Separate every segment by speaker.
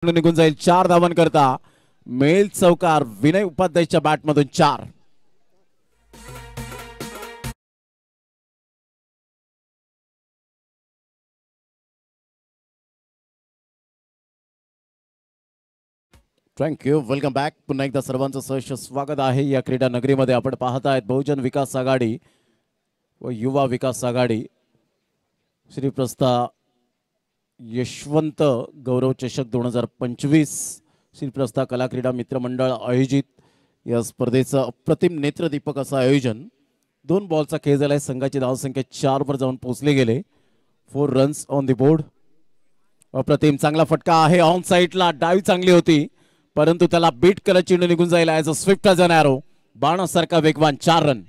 Speaker 1: निघून जाईल 4 धावन करता मेल चौकार विनय उपाध्यायच्या बॅटमधून 4. थँक्यू. Welcome back. पुन्हा एकदा सर्वांचं सहर्ष स्वागत आहे या क्रीडा नगरीमध्ये. आपण पाहत आहेत बहुजन विकास आघाडी व युवा विकास आघाडी श्रीप्रस्था यशवंत गौरव चषक 2025 श्रीप्रस्था कला क्रीडा मित्रमंडळ आयोजित या स्पर्धेचं अप्रतिम नेत्रदीपक असं आयोजन. 2 बॉलचा खेळ झालाय. संघाची धावसंख्या 4 वर जाऊन पोहोचले गेले. 4 रन्स ऑन द बोर्ड. अप्रतिम चांगला फटका आहे. ऑन साईडला डावी चांगली होती परंतु त्याला बीट करत चेंडू निघून जाईल. As a swift as an arrow बाणासारखा वेगवान. 4 रन.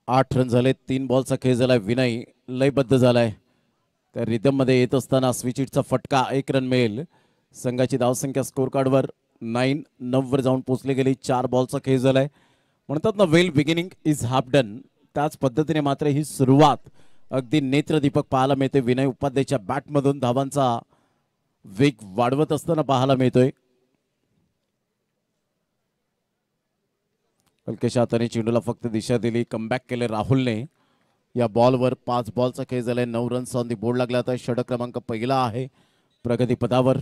Speaker 1: आठ रन झाले. 3 बॉलचा खेळ झालाय. विनय लयबद्ध झालाय. त्या रिदम मध्ये येत असताना स्विचिटचा फटका 1 रन मिळेल. संघाची धावसंख्या स्कोर कार्डवर 9 वर जाऊन पोहोचले गेली. 4 बॉलचा खेळ झालाय. म्हणतात ना वेल बिगिनिंग इज हाफ डन. त्याच पद्धतीने मात्र ही सुरुवात अगदी नेत्रदीपक पाहायला मिळते. विनय उपाध्यायच्या बॅटमधून धावांचा वेग वाढवत असताना पाहायला मिळतोय. हलकेशा हाताने चेंडूला फक्त दिशा दिली. कमबॅक केले राहुलने. या बॉलवर 5 बॉलचा खेळ झालाय. 9 रन्स ऑन दी बोर्ड लागला. आता षटक क्रमांक पहिला आहे प्रगतीपथावर.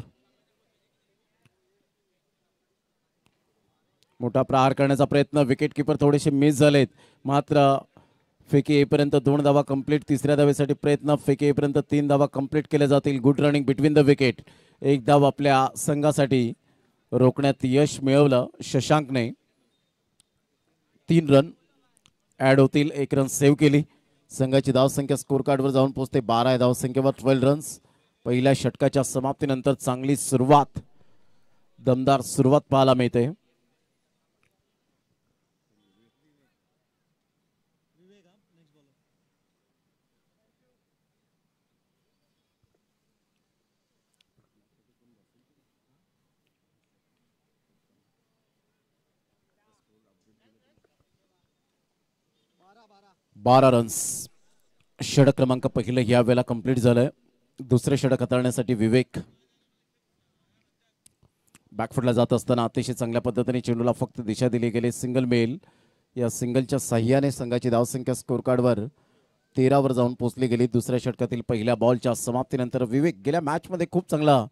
Speaker 1: मोठा प्रहार करण्याचा प्रयत्न. विकेट किपर थोडेसे मिस झालेत मात्र फेकी येईपर्यंत 2 धावा कंप्लीट. तिसऱ्या धावेसाठी प्रयत्न. फेकी येईपर्यंत 3 धावा कंप्लीट केल्या जातील. Good running between the wicket. 1 धाव आपल्या संघासाठी रोखण्यात यश मिळवलं शशांकने. 3 रन ॲड होतील. 1 रन सेव्ह केली. संघाची धावसंख्या स्कोर कार्डवर जाऊन पोहोचते 12 या धावसंख्येवर. 12 रन्स. पहिल्या षटकाच्या समाप्तीनंतर चांगली सुरुवात, दमदार सुरुवात पाहायला मिळते. बारा रन्स. षटक क्रमांक पहिलं या वेळेला कंप्लीट झालंय. दुसरे षटक हाताळण्यासाठी विवेक बॅकफुटला जात असताना अतिशय चांगल्या पद्धतीने चेंडूला फक्त दिशा दिली गेली. सिंगल मेल. या सिंगलच्या साह्याने संघाची धावसंख्या स्कोर कार्डवर 13 वर जाऊन पोहोचली गेली. दुसऱ्या षटकातील पहिल्या बॉलच्या समाप्तीनंतर विवेक गेल्या मॅचमध्ये खूप चांगला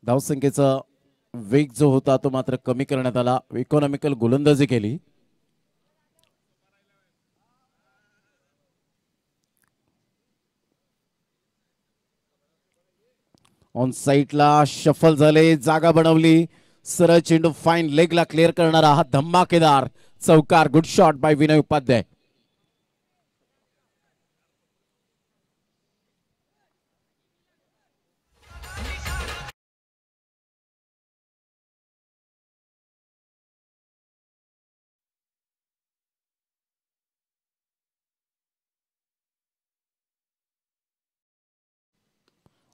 Speaker 1: धावसंख्येचा वेग जो होता तो मात्र कमी करण्यात आला. इकॉनॉमिकल गोलंदाजी केली. ऑन साईडला शफल झाले. जागा बनवली. सरळ चेंडू फाईन लेगला क्लिअर करणारा हा धमाकेदार चौकार. Good shot by Vinay Upadhyay.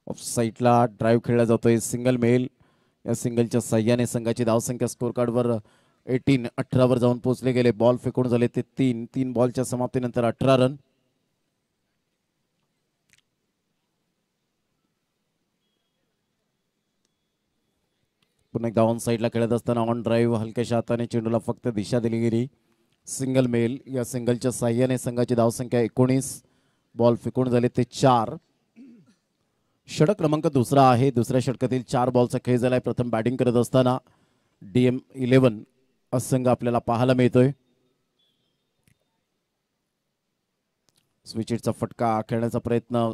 Speaker 1: Off साईडला ड्राईव्ह खेळला जातोय. सिंगल मेल. या सिंगलच्या साह्याने संघाची धावसंख्या स्कोर कार्डवर 18 वर जाऊन पोहोचले गेले. बॉल फेकून झाले ते 3 बॉलच्या समाप्तीनंतर 18 रन. पुन्हा एकदा ऑन साईडला खेळत असताना ऑन ड्राईव्ह हलक्याशा हाताने चेंडूला फक्त दिशा दिली गेली. सिंगल मेल. या सिंगलच्या साह्याने संघाची धावसंख्या 19. बॉल फेकून झाले ते 4. षटक क्रमांक दुसरा आहे. दुसऱ्या षटकातील 4 बॉलचा खेळ झालाय. प्रथम बॅटिंग करत असताना DM11 संघ आपल्याला पाहायला मिळतोय. स्विचिटचा फटका खेळण्याचा प्रयत्न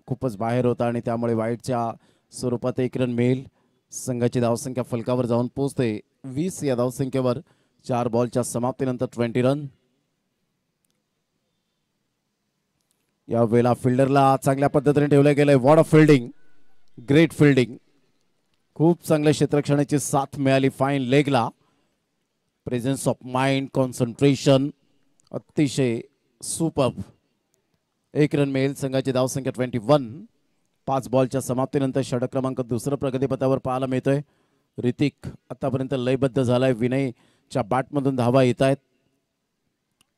Speaker 1: खूपच बाहेर होता आणि त्यामुळे वाईटच्या स्वरूपात 1 रन मिळेल. संघाची धावसंख्या फलकावर जाऊन पोहोचते 20 या धावसंख्येवर. 4 बॉलच्या समाप्तीनंतर 20 रन. या वेळेला फिल्डरला चांगल्या पद्धतीने ठेवलं गेलंय. What of fielding. Great fielding. खूप चांगल्या क्षेत्ररक्षणाची साथ मिळाली. फाईन लेगला. प्रेझेन्स ऑफ माइंड, कॉन्सन्ट्रेशन अतिशय सुपर्ब. 1 रन मिळेल. संघाची धावसंख्या 21. 5 बॉलच्या समाप्तीनंतर षटक क्रमांक दुसरं प्रगतीपथावर पाहायला मिळतोय. ऋतिक आतापर्यंत लयबद्ध झालाय. विनयच्या बॅटमधून धावा येत आहेत.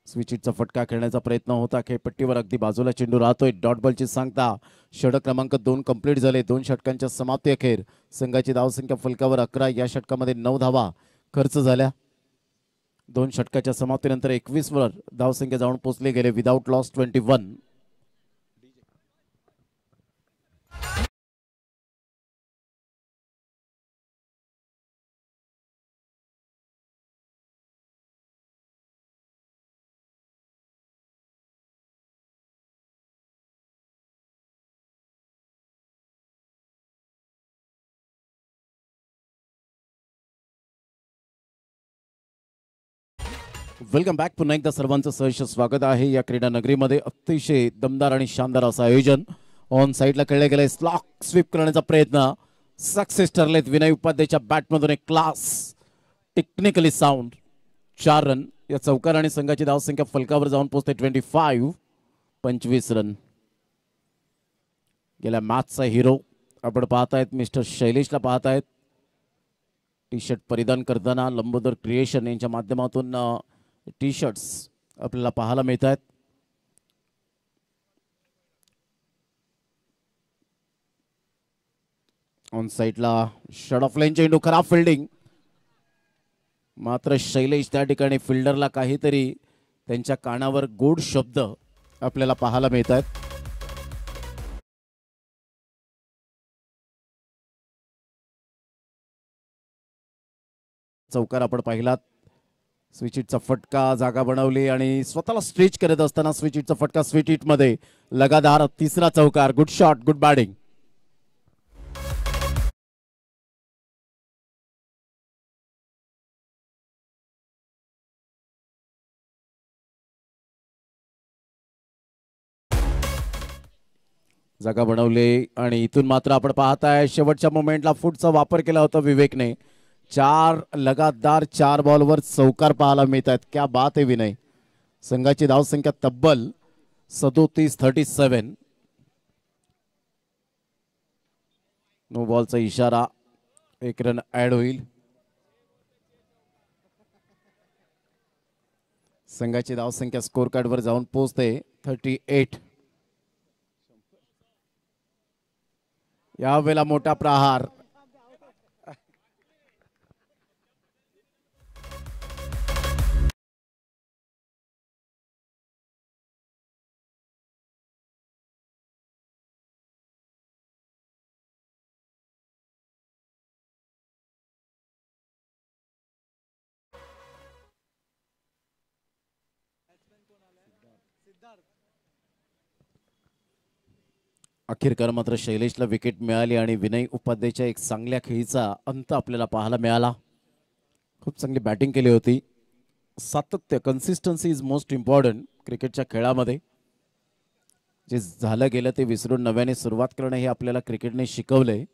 Speaker 1: स्विच हिटचा फटका खेळण्याचा प्रयत्न होता. खेळपट्टीवर अगदी बाजूला चेंडू राहतोय. डॉट बॉलची सांगता. षटक क्रमांक 2 कंप्लीट झाले. 2 षटकांच्या समाप्ती अखेर संघाची धावसंख्या फलकावर 11. या षटकामध्ये 9 धावा खर्च झाल्या. 2 षटकाच्या समाप्तीनंतर 21 वर धावसंख्या जाऊन पोहोचले गेले. Without loss 21. Welcome back. पुन्हा एकदा सर्वांचं सहर्ष स्वागत आहे या क्रीडा नगरीमध्ये. अतिशय दमदार आणि शानदार असं आयोजन. ऑन साईडला खेळले गेले. स्लॉक स्वीप करण्याचा प्रयत्न सक्सेस ठरलेत. विनय उपाध्यायच्या बॅटमधून एक क्लास टेक्निकली साऊंड. 4 रन या चौकार आणि संघाची धावसंख्या फलकावर जाऊन पोहोचते 25 रन. गेल्या मॅचचा हिरो आपण पाहतायत मिस्टर शैलेशला पाहतायत. टी शर्ट परिधान करताना लंबोदर क्रिएशन यांच्या माध्यमातून टी शर्ट्स आपल्याला पाहायला मिळत आहेत. ऑन साईडला शॉट ऑफ लाईन चेंडू. खराब फिल्डिंग. मात्र शैलेश त्या ठिकाणी फिल्डरला काहीतरी त्यांच्या कानावर गोड शब्द आपल्याला पाहायला मिळत आहेत. चौकार आपण पाहिलात. स्विच हिटचा फटका जागा बनवली आणि स्वतःला स्ट्रेच करत असताना स्विच हिटचा फटका. स्विच हिट मध्ये लगातार 3रा चौकार. Good shot, good batting. जागा बनवली आणि इथून मात्र आपण पाहताय शेवटच्या मोमेंटला फुटचा वापर केला होता विवेकने. 4 लगातार 4 बॉलवर चौकार पाहायला मिळतात. क्या बात आहे विनय. संघाची धावसंख्या तब्बल 37. नो बॉलचा इशारा. 1 रन ऍड होईल. संघाची धावसंख्या स्कोर कार्डवर जाऊन पोहोचते 38. यावेळेला मोठा प्रहार. अखेरकार मात्र शैलेशला विकेट मिळाली आणि विनय उपाध्यायच्या एक चांगल्या खेळीचा अंत आपल्याला पाहायला मिळाला. खूप चांगली बॅटिंग केली होती. सातत्य, कन्सिस्टन्सी इज मोस्ट इम्पॉर्टंट क्रिकेटच्या खेळामध्ये. जे झालं गेलं ते विसरून नव्याने सुरुवात करणं हे आपल्याला क्रिकेटने शिकवलंय.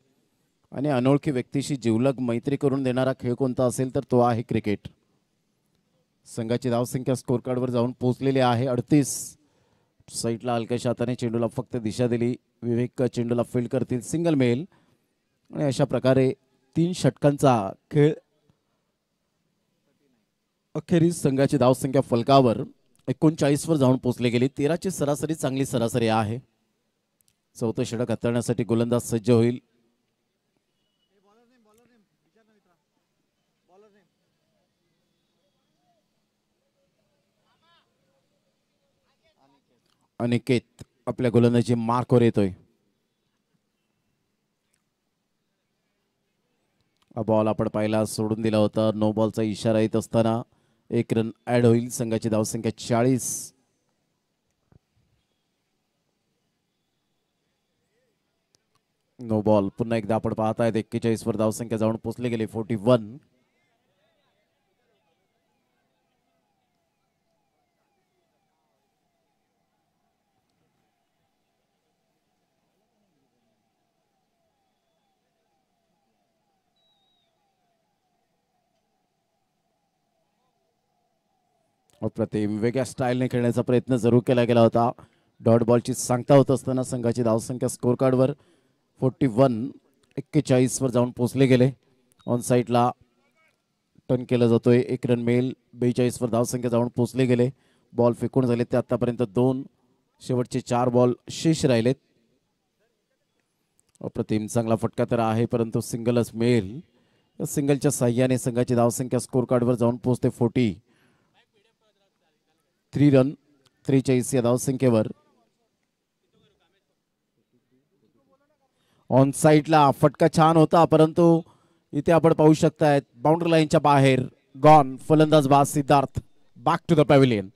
Speaker 1: आणि अनोळखी व्यक्तीशी जिवलग मैत्री करून देणारा खेळ कोणता असेल तर तो आहे क्रिकेट. संघाची धावसंख्या स्कोर कार्डवर जाऊन पोहोचलेली आहे 38. साईडला हलक्याशा हाताने चेंडूला फक्त दिशा दिली. विवेक चेंडूला फील्ड करतील. Single male. आणि अशा प्रकारे 3 षटकांचा खेळ अखेरीस संघाची धावसंख्या फलकावर 39 वर जाऊन पोहोचली गेली. 13ची सरासरी चांगली सरासरी आहे. 4थं षटक हाताळण्यासाठी गोलंदाज सज्ज होईल. अनिकेत आपल्या गोलंदाजी मार्कवर येतोय. हा बॉल आपण पाहिला सोडून दिला होता. नो बॉलचा इशारा येत असताना 1 रन ऍड होईल. संघाची धावसंख्या 40. No ball. पुन्हा एकदा आपण पाहतायत 41 वर धावसंख्या जाऊन पोहोचले गेले 41. अप्रतिम. वेगळ्या स्टाईलने खेळण्याचा प्रयत्न जरूर केला गेला होता. डॉट बॉलची सांगता होत असताना संघाची धावसंख्या स्कोर कार्डवर 41 वर जाऊन पोहोचले गेले. ऑन साईडला टर्न केला जातोय. 1 रन मिळेल. 42 वर धावसंख्या जाऊन पोहोचले गेले. बॉल फेकून झाले ते आतापर्यंत 2. शेवटचे 4 बॉल शेष राहिलेत. अप्रतिम चांगला फटका तर आहे परंतु सिंगलच मिळेल. सिंगलच्या साह्याने संघाची धावसंख्या स्कोर कार्डवर जाऊन पोहोचते 40. 3 रन 43 या धावसंख्येवर. ऑन साईडला फटका छान होता परंतु इथे आपण पाहू शकताय बाउंड्री लाईनच्या बाहेर गॉन. फलंदाज बाज Siddharth back to the pavilion.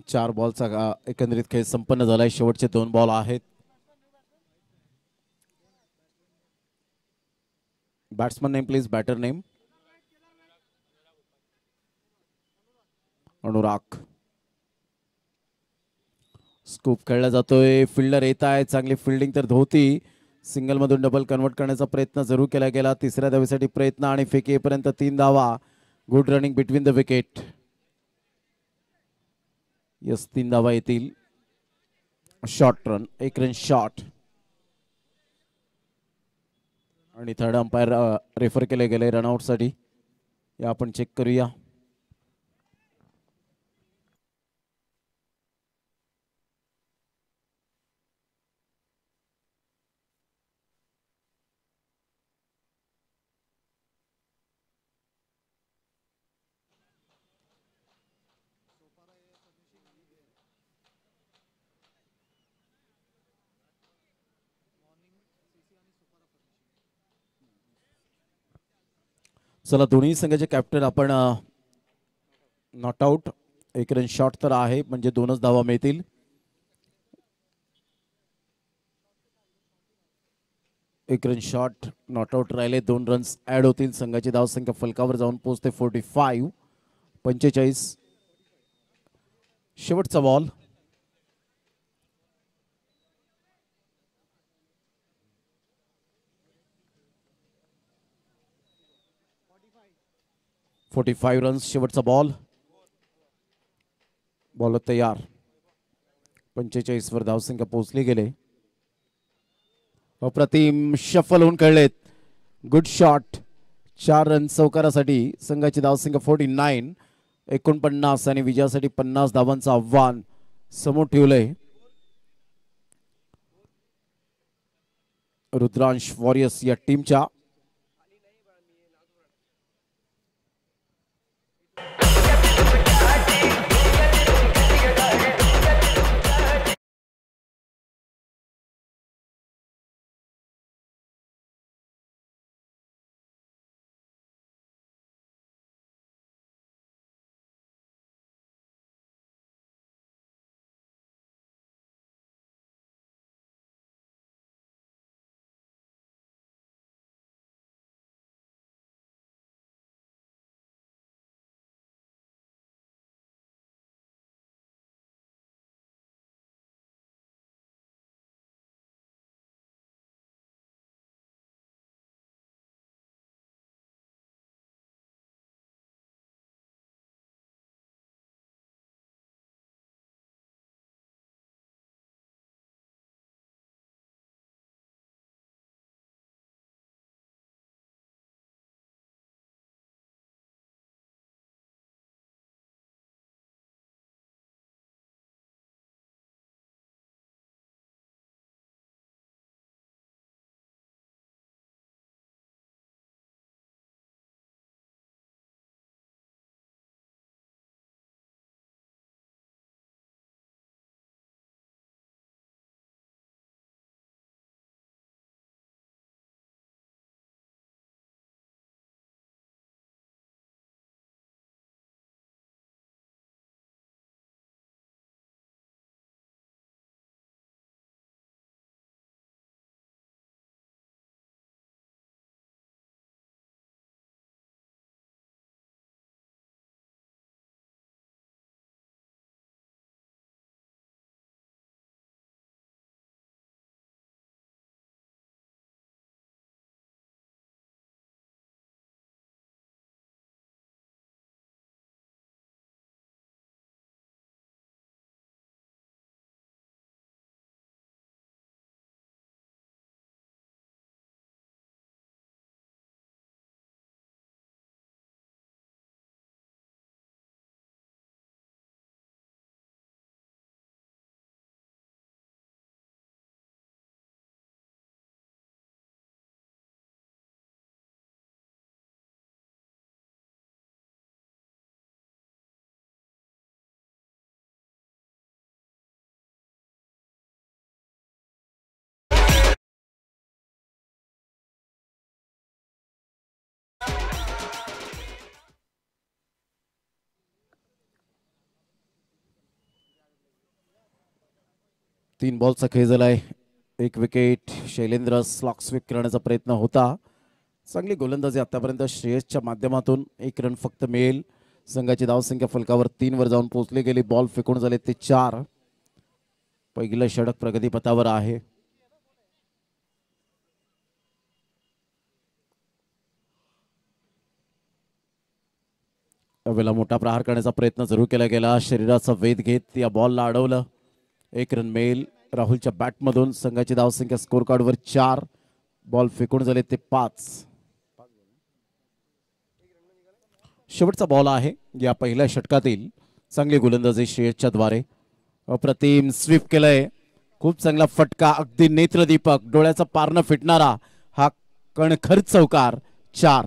Speaker 1: चार बॉलचा एकंदरीत खेळ संपन्न झालाय. शेवटचे 2 बॉल आहेत. Batsman name please. Batter name Anurag. Scoop खेळला जातोय. फिल्डर येत आहे. चांगली फिल्डिंग तर धोती. सिंगल मधून डबल कन्वर्ट करण्याचा प्रयत्न जरूर केला गेला. तिसऱ्या धावेसाठी प्रयत्न आणि फेकी येईपर्यंत 3 धावा. Good running between the wicket. Yes 3 धावा येतील. Short run. 1 run short. आणि थर्ड अंपायर रेफर केले गेले रनआउट साठी. या आपण चेक करूया. चला दोन्ही संघाचे कॅप्टन आपण नॉट आउट. 1 रन शॉट तर आहे म्हणजे 2च धावा मिळतील. एक रन शॉट. नॉट आउट राहिले. 2 रन्स ऍड होतील. संघाची धावसंख्या फलकावर जाऊन पोहोचते 45. 45. शेवटचा बॉल. $45 रन्स. शेवटचा बॉल. बॉल तयार. 45 वर धावसंख्या पोहोचली गेले. अप्रतिम शफल होऊन खेळलेत. Good shot. 4 रन चौकारासाठी. संघाची धावसंख्या 49. 49 आणि विजयासाठी 50 धावांचं आव्हान समोर ठेवलंय. रुद्रांश वॉरियर्स या टीमच्या. तीन बॉलचा खेळ झालाय. एक विकेट. शैलेंद्र स्लॉक स्वीप करण्याचा प्रयत्न होता. चांगली गोलंदाजी आतापर्यंत श्रेयसच्या माध्यमातून. एक रन फक्त मिळेल. संघाची धावसंख्या फलकावर 3 वर जाऊन पोहोचली गेली. बॉल फेकून झाले ते 4. पहिलं षटक प्रगतीपथावर आहे. वेळेला मोठा प्रहार करण्याचा प्रयत्न जरूर केला गेला. शरीराचा वेध घेत या बॉलला अडवलं. एक रन मिळेल राहुलच्या बॅटमधून. संघाची धावसंख्या स्कोर कार्डवर 4. बॉल फेकून झाले ते 5. शेवटचा बॉल आहे या पहिल्या षटकातील. चांगली गोलंदाजी श्रेयसच्या द्वारे. अप्रतिम स्वीप केलंय. खूप चांगला फटका. अगदी नेत्रदीपक डोळ्याचा पारणं फिटणारा हा कणखर चौकार. 4.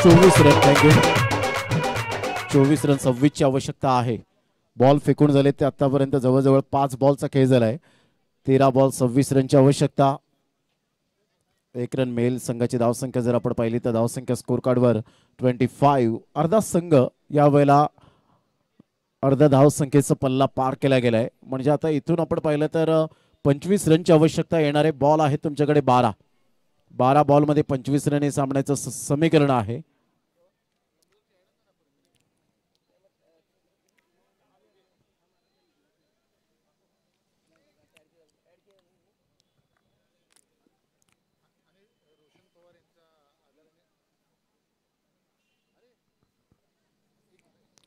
Speaker 1: 24 रन. थँक्यू. 24 रन 26 ची आवश्यकता आहे. बॉल फेकून झाले ते आतापर्यंत जवळजवळ 5 बॉलचा खेळ झालाय. 13 बॉल 26 रनची आवश्यकता. 1 रन मिळेल. संघाची धावसंख्या जर आपण पाहिली तर धावसंख्या स्कोर कार्डवर 25. अर्धा संघ यावेळेला अर्धा धावसंख्येचा पल्ला पार केला गेलाय. म्हणजे आता इथून आपण पाहिलं तर 25 रनची आवश्यकता. येणारे बॉल आहेत तुमच्याकडे 12 बॉलमध्ये 25 रन हे सामन्याचं समीकरण आहे.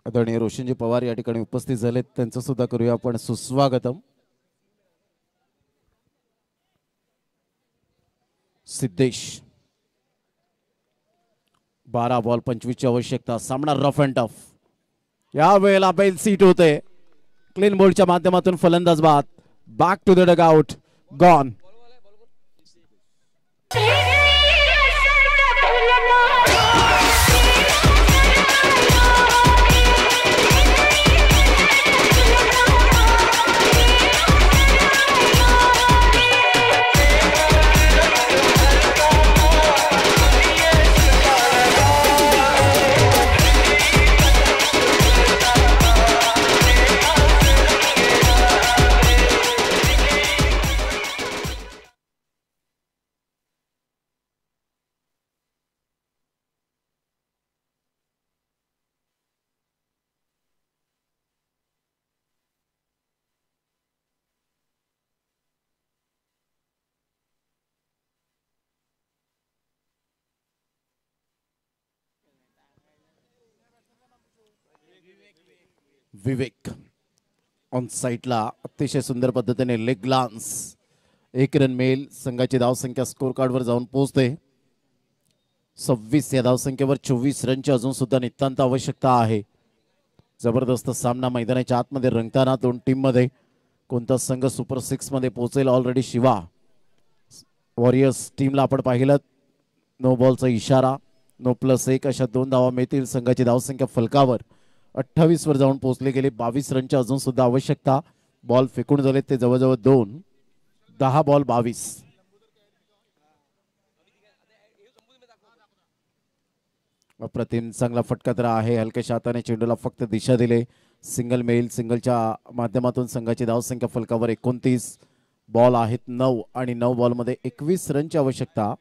Speaker 1: आदरणीय रोशनजी पवार या ठिकाणी उपस्थित झालेत. त्यांचं सुद्धा करूया आपण सुस्वागतम. सिद्धेश 12 बॉल 25 ची आवश्यकता. सामना रफ अँड टफ. या वेळेला बेल सीट होते. क्लीन बोल्डच्या माध्यमातून फलंदाज बाद. Back to the dugout. Gone. Vivek on साईडला अतिशय सुंदर पद्धतीने लेग ग्लान्स. 1 रन मिळेल. संघाची धावसंख्या स्कोर कार्डवर जाऊन पोहोचते 26. या धावसंख्येवर 24 रनची अजून सुद्धा नितांत आवश्यकता आहे. जबरदस्त सामना मैदानाच्या आतमध्ये रंगताना दोन टीम मध्ये कोणता संघ सुपर 6 मध्ये पोहोचेल. ऑलरेडी शिवा वॉरियर्स टीमला आपण पाहिलं नो बॉलचा इशारा. नो +1 अशा 2 धावा मिळतील. संघाची धावसंख्या फलकावर 28 वर जाऊन पोहोचले गेले. 22 रनची अजून सुद्धा आवश्यकता. बॉल फेकून झाले ते जवळजवळ 2. 10 बॉल 22. अप्रतिम चांगला फटका तर आहे. हलक्याशा हाताने चेंडूला फक्त दिशा दिले. सिंगल मिळेल. सिंगलच्या माध्यमातून संघाची धावसंख्या फलकावर 29. बॉल आहेत 9 आणि 9 बॉलमध्ये 21 रनची आवश्यकता.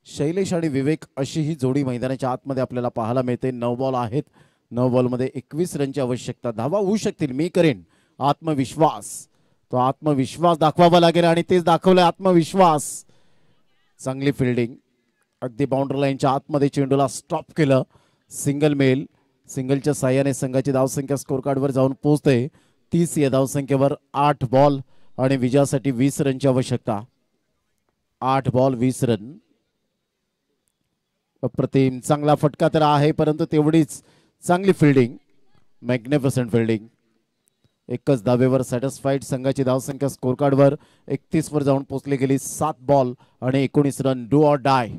Speaker 1: शैलेश आणि विवेक अशी ही जोडी मैदानाच्या आतमध्ये आपल्याला पाहायला मिळते. 9 बॉल आहेत. 9 बॉलमध्ये 21 रनची आवश्यकता. धावा होऊ शकतील. मी करेन. आत्मविश्वास. तो आत्मविश्वास दाखवावा लागेल आणि तेच दाखवलं. आत्मविश्वास. चांगली फिल्डिंग. अगदी बाउंड्री लाईनच्या आतमध्ये चेंडूला स्टॉप केलं. सिंगल मिळेल. सिंगलच्या साह्याने संघाची धावसंख्या स्कोर कार्डवर जाऊन पोहोचते 30. या धावसंख्येवर 8 बॉल आणि विजयासाठी 20 रनची आवश्यकता. 8 बॉल 20 रन. अप्रतिम चांगला फटका तर आहे परंतु तेवढीच चांगली फिल्डिंग. Magnificent fielding. एकच धावेवर सॅटिस्फाईड. संघाची धावसंख्या स्कोर कार्डवर 31 वर जाऊन पोहोचली गेली. 7 बॉल आणि 19 रन. Do or die.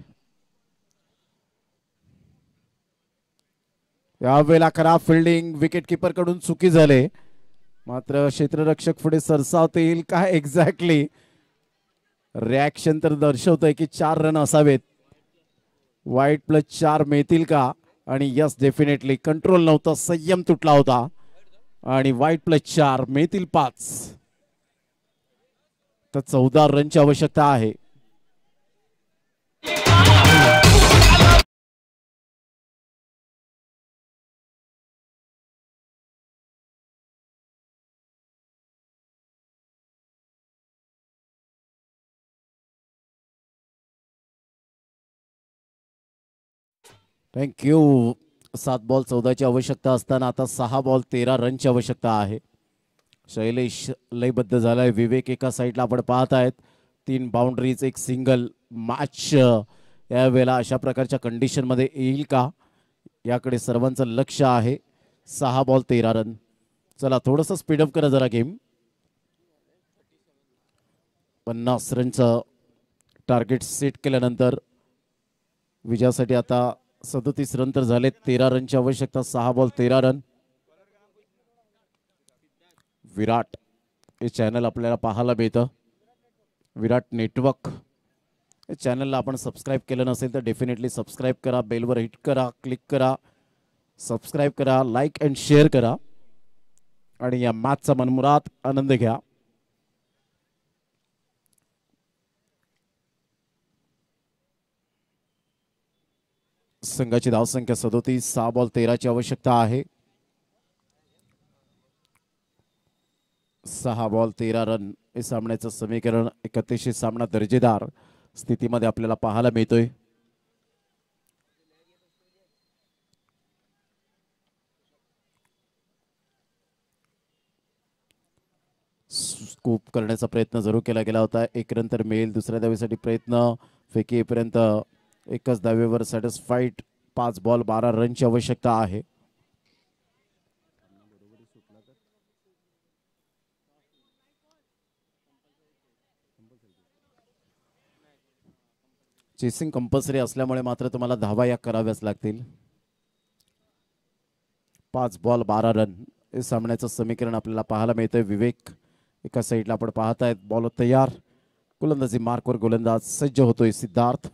Speaker 1: यावेळेला खराब फिल्डिंग. विकेट किपर कडून चुकी झाले. मात्र क्षेत्ररक्षक पुढे सरसावता येईल काय एक्झॅक्टली. रिॲक्शन तर दर्शवतंय की 4 रन असावेत. वाईट +4 मिळतील का. आणि यस डेफिनेटली कंट्रोल नव्हता. संयम तुटला होता आणि वाईट +4 मिळतील 5. तर 14 रनची आवश्यकता आहे. थँक्यू. 7 बॉल 14 ची आवश्यकता असताना आता 6 बॉल 13 रनची आवश्यकता आहे. शैलेश लयबद्ध झालाय. विवेक एका साईडला आपण पाहत आहेत. 3 बाउंड्रीज 1 सिंगल. मॅच यावेळेला अशा प्रकारच्या कंडिशन मध्ये येईल का याकडे सर्वांचं लक्ष आहे. 6 बॉल 13 रन. चला थोडंसं स्पीडअप करा जरा गेम. 50 रनचं टार्गेट सेट केल्यानंतर विजयासाठी आता 37 रन तर झाले. 13 रनची आवश्यकता. 6 बॉल 13 रन. विराट हे चॅनल आपल्याला पाहायला मिळतं. विराट नेटवर्क हे चॅनलला आपण सबस्क्राईब केलं नसेल तर डेफिनेटली सबस्क्राईब करा. बेलवर हिट करा, क्लिक करा, सबस्क्राईब करा, लाईक अँड शेअर करा आणि या मॅचचा मनमुराद आनंद घ्या. संघाची धावसंख्या 37. 6 बॉल 13ची आवश्यकता आहे. 6 बॉल 13 रन हे सामन्याचं समीकरण एक अतिशय सामना दर्जेदार स्थितीमध्ये आपल्याला पाहायला मिळतोय. स्कूप करण्याचा प्रयत्न जरूर केला गेला होता. 1 रन तर मिळेल. दुसऱ्या धावेसाठी प्रयत्न. फेकी येईपर्यंत एकच धावेवर सॅटिस्फाईड. 5 बॉल 12 रनची आवश्यकता आहे. चेसिंग कंपल्सरी असल्यामुळे मात्र तुम्हाला धावा या कराव्याच लागतील. 5 बॉल 12 रन हे सामन्याचं समीकरण आपल्याला पाहायला मिळतंय. विवेक एका साईडला आपण पाहत आहेत. बॉल तयार. गोलंदाजी मार्कवर गोलंदाज सज्ज होतोय. सिद्धार्थ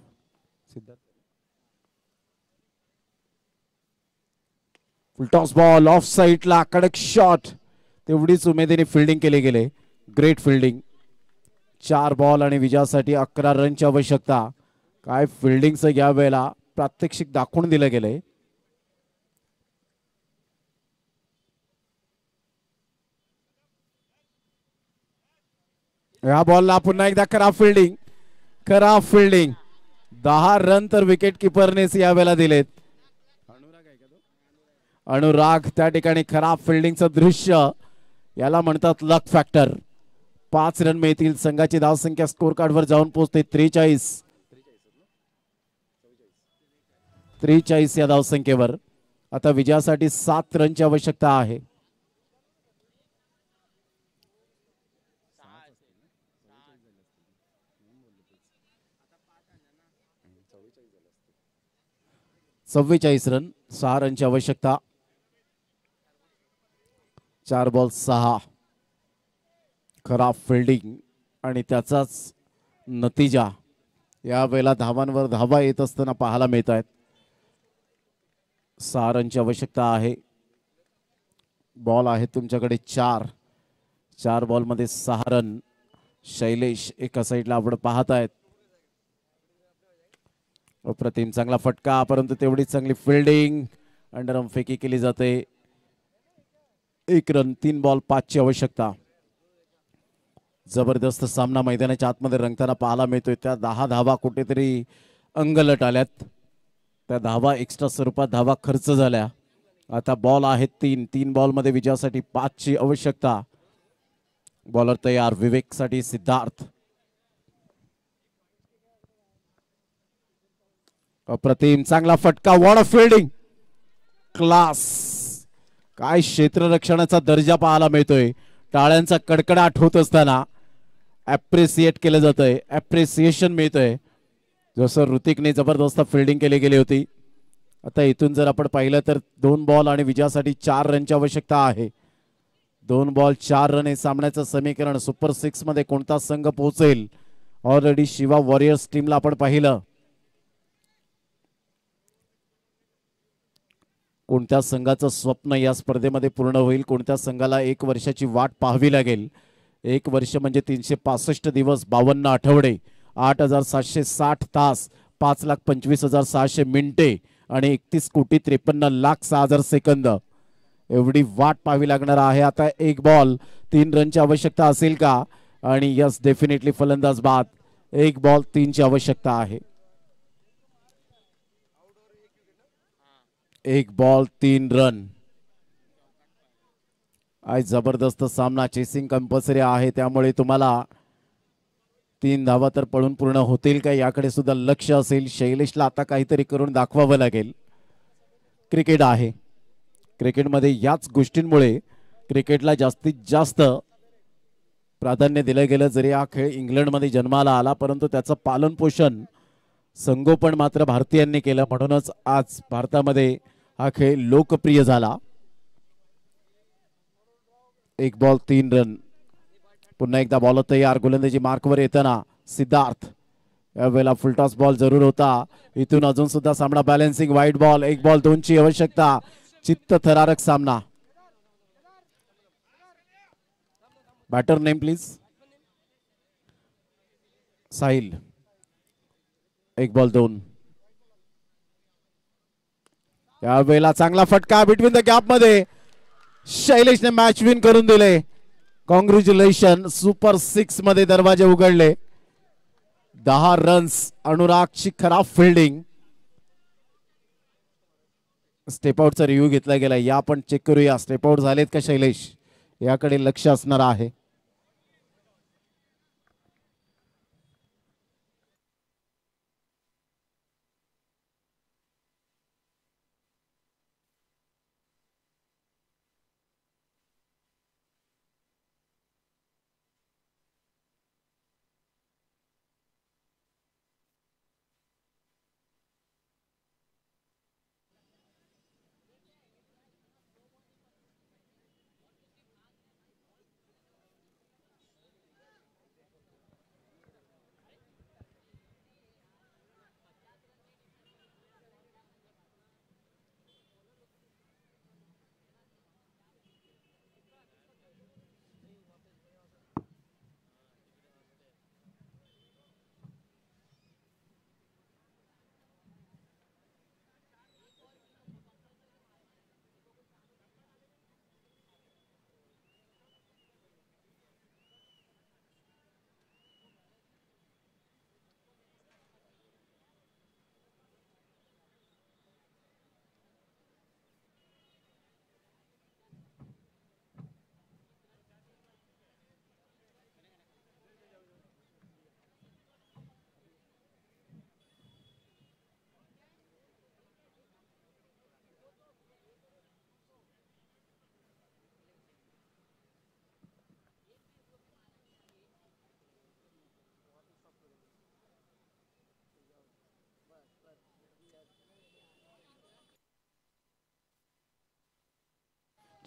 Speaker 1: फुलटॉस बॉल ऑफ साईडला. कडक शॉट. तेवढीच उमेदीने फिल्डिंग केले गेले. Great fielding. 4 बॉल आणि विजयासाठी 11 रनची आवश्यकता. काय फिल्डिंगचं या वेळेला प्रात्यक्षिक दाखवून दिलं गेलंय. या बॉलला पुन्हा एकदा खराब फिल्डिंग. खराब फिल्डिंग. 10 रन तर विकेट किपरनेच या वेळेला दिलेत. अनुराग त्या ठिकाणी खराब फिल्डिंगचं दृश्य. याला म्हणतात लक फॅक्टर. 5 रन मिळतील. संघाची धावसंख्या स्कोर कार्डवर जाऊन पोहोचते 43 या धावसंख्येवर. आता विजयासाठी 7 रनची आवश्यकता आहे. चव्वेचाळीस रन. 6 रनची आवश्यकता. 4 बॉल 6. खराब फिल्डिंग आणि त्याचाच नतीजा या वेळेला धावांवर धावा येत असताना पाहायला मिळत आहेत. 6 रनची आवश्यकता आहे. बॉल आहे तुमच्याकडे 4 बॉलमध्ये 6 रन. शैलेश एका साईडला आपण पाहत आहेत. अप्रतिम चांगला फटका परंतु तेवढीच चांगली फिल्डिंग. अंडरआर्म फेकी केली जाते. 1 रन. 3 बॉल 5ची आवश्यकता. जबरदस्त सामना मैदानाच्या आतमध्ये रंगताना पाहायला मिळतोय. त्या 10 धावा कुठेतरी अंगलट आल्यात. त्या धावा एक्स्ट्रा स्वरूपात धावा खर्च झाल्या. आता बॉल आहेत 3 बॉलमध्ये विजयासाठी 5ची आवश्यकता. बॉलर तयार. विवेक साठी सिद्धार्थ. अप्रतिम चांगला फटका. What a fielding. क्लास. काय क्षेत्ररक्षणाचा दर्जा पाहायला मिळतोय. टाळ्यांचा कडकडाट होत असताना ॲप्रिसिएट केलं जातंय. ॲप्रिसिएशन मिळतंय. जसं ऋतिकने जबरदस्त फिल्डिंग केली गेली होती. आता इथून जर आपण पाहिलं तर 2 बॉल आणि विजयासाठी 4 रनची आवश्यकता आहे. 2 बॉल 4 रन हे सामन्याचं समीकरण. सुपर 6 मध्ये कोणता संघ पोहोचेल. ऑलरेडी शिवा वॉरियर्स टीमला आपण पाहिलं. कोणत्या संघाचं स्वप्न या स्पर्धेमध्ये पूर्ण होईल. कोणत्या संघाला 1 वर्षाची वाट पाहावी लागेल. 1 वर्ष म्हणजे 365 दिवस 52 आठवडे 8760 तास 5,25,600 मिनिटे आणि 31,53,06,000 सेकंद एवढी वाट पाहावी लागणार आहे. आता 1 बॉल 3 रनची आवश्यकता असेल का. आणि यस डेफिनेटली फलंदाज बाद. 1 बॉल 3ची आवश्यकता आहे. 1 बॉल 3 रन. आज जबरदस्त सामना. चेसिंग कंपल्सरी आहे त्यामुळे तुम्हाला 3 धावा तर पळून पूर्ण होतील का याकडे सुद्धा लक्ष असेल. शैलेशला आता काहीतरी करून दाखवावं लागेल. क्रिकेट आहे. क्रिकेटमध्ये याच गोष्टींमुळे क्रिकेटला जास्तीत जास्त प्राधान्य दिलं गेलं. जरी हा खेळ इंग्लंडमध्ये जन्माला आला परंतु त्याचं पालन पोषण संगोपन मात्र भारतीयांनी केलं, म्हणूनच आज भारतामध्ये हा खेळ लोकप्रिय झाला. 1 बॉल 3 रन. पुन्हा एकदा बॉलर तयार, गोलंदाजी मार्कवर येताना सिद्धार्थ. यावेळेला फुलटॉस बॉल जरूर होता. इथून अजून सुद्धा सामना बॅलन्सिंग. वाईट बॉल. 1 बॉल 2 ची आवश्यकता. चित्तथरारक सामना. Batter name please. Sahil. 1 ball 2. यावेळेला चांगला फटका बिटवीन द गॅप मध्ये. शैलेशने मॅच विन करून दिले. कॉंग्रॅच्युलेशन. सुपर 6 मध्ये दरवाजे उघडले. 10 रन्स. अनुरागची खराब फिल्डिंग. स्टेप आउटचा रिव्ह्यू घेतला गेला. या आपण चेक करूया स्टेप आउट झालेत का शैलेश, याकडे लक्ष असणार आहे.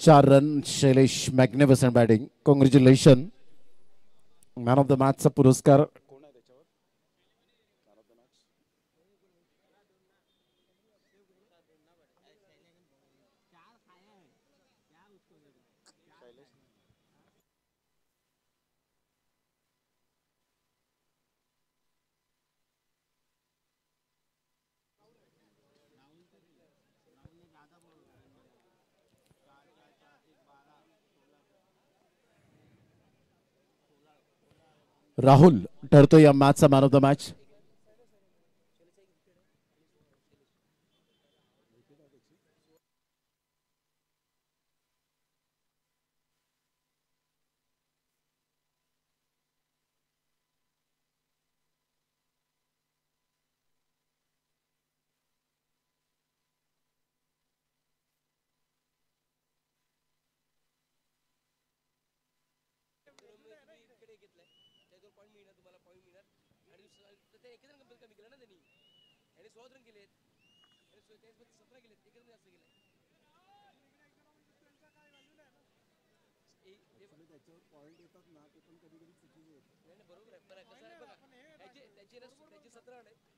Speaker 1: चार run. Shailesh magnificent batting. Congratulation. Man of the मॅचचा पुरस्कार राहुल ठरतो या मॅचचा man of the match.
Speaker 2: Point येतात ना ते पण कधी कधी चुकीचे होते. बरोबर आहे, पण कसं आहे बघा त्याची 17 रन आहे.